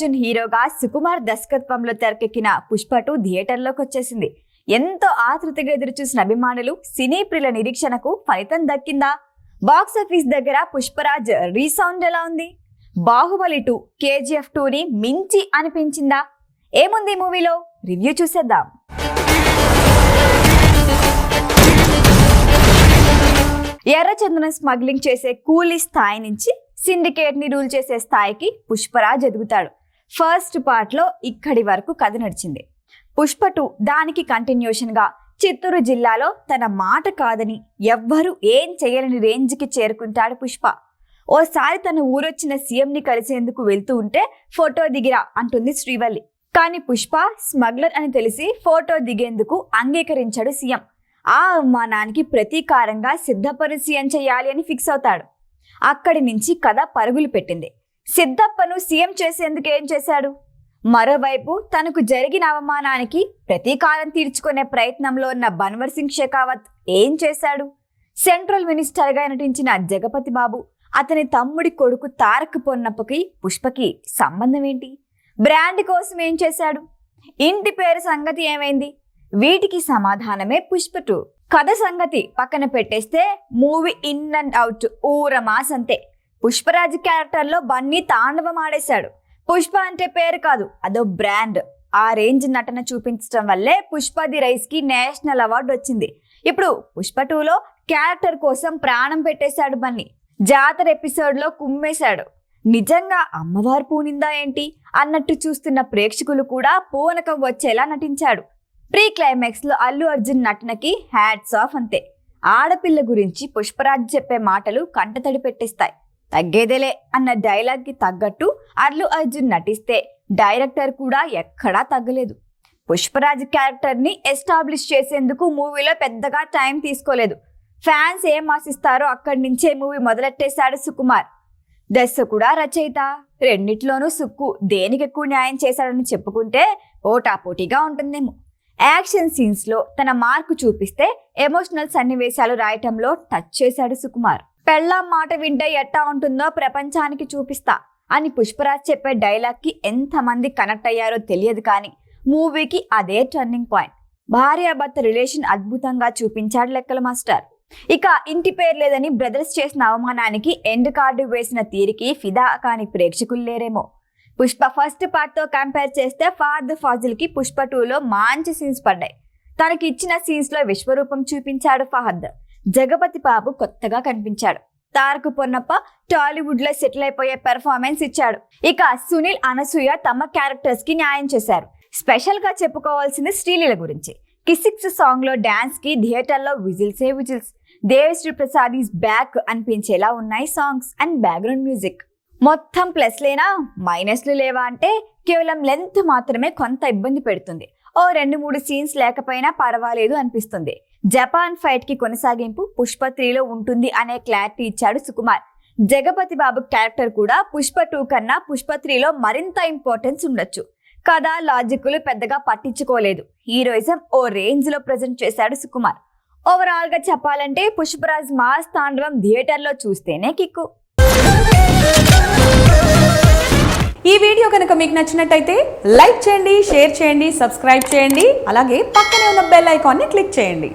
అర్జున్ హీరోగా సుకుమార్ దర్శకత్వంలో తెరకెక్కిన పుష్ప 2 థియేటర్లోకి వచ్చేసింది. ఎంతో ఆతృతగా ఎదురుచూసిన అభిమానులు, సినీ ప్రియుల నిరీక్షణకు ఫలితం దక్కిందా? బాక్సాఫీస్ దగ్గర పుష్పరాజ్ రీసౌండ్ ఎలా ఉంది? బాహుబలి 2 KGF 2ని మించి అనిపించిందా? ఏముంది మూవీలో? రివ్యూ చూసేద్దాం. ఎర్రచందనం స్మగ్లింగ్ చేసే కూలీ స్థాయి నుంచి సిండికేట్ ని రూల్ చేసే స్థాయికి పుష్పరాజ్ ఎదుగుతాడు. ఫస్ట్ పార్ట్ లో ఇక్కడి వరకు కథ నడిచింది. పుష్ప 2 దానికి కంటిన్యూషన్ గా చిత్తూరు జిల్లాలో తన మాట కాదని ఎవ్వరూ ఏం చేయలేని రేంజ్ కి చేరుకుంటాడు పుష్ప. ఓసారి తన ఊరొచ్చిన సీఎం ని కలిసేందుకు వెళ్తూ ఉంటే ఫోటో దిగిరా అంటుంది శ్రీవల్లి. కానీ పుష్ప స్మగ్లర్ అని తెలిసి ఫోటో దిగేందుకు అంగీకరించాడు సీఎం. ఆ అవమానానికి ప్రతీకారంగా సిద్ధప్పను సీఎం చేయాలి అని ఫిక్స్ అవుతాడు. అక్కడి నుంచి కథ పరుగులు పెట్టింది. సిద్ధప్పను సీఎం చేసేందుకు ఏం చేశాడు? మరోవైపు తనకు జరిగిన అవమానానికి ప్రతీకారం తీర్చుకునే ప్రయత్నంలో ఉన్న బన్వర్ సింగ్ షెకావత్ ఏం చేశాడు? సెంట్రల్ మినిస్టర్గా నటించిన జగపతి బాబు, అతని తమ్ముడి కొడుకు తారక్ పొన్నప్పకి పుష్పకి సంబంధం ఏంటి? బ్రాండ్ కోసం ఏం చేశాడు? ఇంటి పేరు సంగతి ఏమైంది? వీటికి సమాధానమే పుష్ప 2. కథ సంగతి పక్కన పెట్టేస్తే మూవీ ఇన్ అండ్ అవుట్ ఊరమాస్ అంతే. పుష్పరాజ్ క్యారెక్టర్లో బన్నీ తాండవం ఆడేశాడు. పుష్ప అంటే పేరు కాదు, అదో బ్రాండ్. ఆ రేంజ్ నటన చూపించడం వల్లే పుష్ప ది రైస్ కి నేషనల్ అవార్డు వచ్చింది. ఇప్పుడు పుష్ప 2లో క్యారెక్టర్ కోసం ప్రాణం పెట్టేశాడు బన్నీ. జాతర ఎపిసోడ్ లో కుమ్మేశాడు. నిజంగా అమ్మవారు పూనిందా ఏంటి అన్నట్టు చూస్తున్న ప్రేక్షకులు కూడా పూనకం వచ్చేలా నటించాడు. ప్రీ క్లైమాక్స్ లో అల్లు అర్జున్ నటనకి హ్యాట్స్ ఆఫ్ అంతే. ఆడపిల్ల గురించి పుష్పరాజ్ చెప్పే మాటలు కంటతడి పెట్టిస్తాయి. తగ్గేదేలే అన్న డైలాగ్ కి తగ్గట్టు అల్లు అర్జున్ నటిస్తే డైరెక్టర్ కూడా ఎక్కడా తగ్గలేదు. పుష్పరాజ్ క్యారెక్టర్ ని ఎస్టాబ్లిష్ చేసేందుకు మూవీలో పెద్దగా టైం తీసుకోలేదు. ఫ్యాన్స్ ఏం ఆశిస్తారో అక్కడి నుంచే మూవీ మొదలెట్టేశాడు సుకుమార్. దర్శకుడా రచయిత రెండిట్లోనూ సుక్కు దేనికి ఎక్కువ న్యాయం చేశాడని చెప్పుకుంటే పోటాపోటీగా ఉంటుందేమో. యాక్షన్ సీన్స్ లో తన మార్కు చూపిస్తే ఎమోషనల్ సన్నివేశాలు రాయటంలో టచ్ చేశాడు సుకుమార్. పెళ్ళాం మాట వింటే ఎట్టా ఉంటుందో ప్రపంచానికి చూపిస్తా అని పుష్పరాజ్ చెప్పే డైలాగ్ కి ఎంతమంది కనెక్ట్ అయ్యారో తెలియదు, కానీ మూవీకి అదే టర్నింగ్ పాయింట్. భార్యాభర్త రిలేషన్ అద్భుతంగా చూపించాడు లెక్కల మాస్టర్. ఇక ఇంటి పేరు లేదని బ్రదర్స్ చేసిన అవమానానికి ఎండ్ కార్డు వేసిన తీరికి ఫిదా కాని ప్రేక్షకులు లేరేమో. పుష్ప ఫస్ట్ పార్ట్ తో కంపేర్ చేస్తే ఫాదర్ ఫాజిల్ కి పుష్ప 2లో మంచి సీన్స్ పడ్డాయి. తనకి ఇచ్చిన సీన్స్ లో విశ్వరూపం చూపించాడు ఫహద్. జగపతి బాబు కొత్తగా కనిపించాడు. తారక్ పొన్నప్ప టాలీవుడ్ లో సెటిల్ అయిపోయే పెర్ఫార్మెన్స్ ఇచ్చాడు. ఇక సునీల్, అనసూయ తమ క్యారెక్టర్స్ కి న్యాయం చేశారు. స్పెషల్ గా చెప్పుకోవాల్సింది శ్రీలీల గురించి. కిసిక్స్ సాంగ్ లో డాన్స్ కి థియేటర్ లో విజిల్సే whistles. Devi Sri Prasad is back అనిపించేలా ఉన్నాయి సాంగ్స్ అండ్ బ్యాక్గ్రౌండ్ మ్యూజిక్. మొత్తం ప్లస్ లేనా, మైనస్లు లేవా అంటే కేవలం లెంత్ మాత్రమే కొంత ఇబ్బంది పెడుతుంది. ఓ 2-3 సీన్స్ లేకపోయినా పర్వాలేదు అనిపిస్తుంది. జపాన్ ఫైట్ కి కొనసాగింపు పుష్ప 3లో ఉంటుంది అనే క్లారిటీ ఇచ్చాడు సుకుమార్. జగపతి బాబు క్యారెక్టర్ కూడా పుష్ప 2 కన్నా పుష్ప 3లో మరింత ఇంపార్టెన్స్ ఉండొచ్చు. కథ లాజిక్లు పెద్దగా పట్టించుకోలేదు. హీరోయిజం ఓ రేంజ్ లో ప్రెజెంట్ చేశాడు సుకుమార్. ఓవరాల్ గా చెప్పాలంటే పుష్పరాజ్ మాస్ తాండవం థియేటర్లో చూస్తేనే కిక్కు. ఈ వీడియో కనుక మీకు నచ్చినట్టయితే లైక్ చేయండి, షేర్ చేయండి, సబ్స్క్రైబ్ చేయండి. అలాగే పక్కనే ఉన్న బెల్ ఐకాన్ని క్లిక్ చేయండి.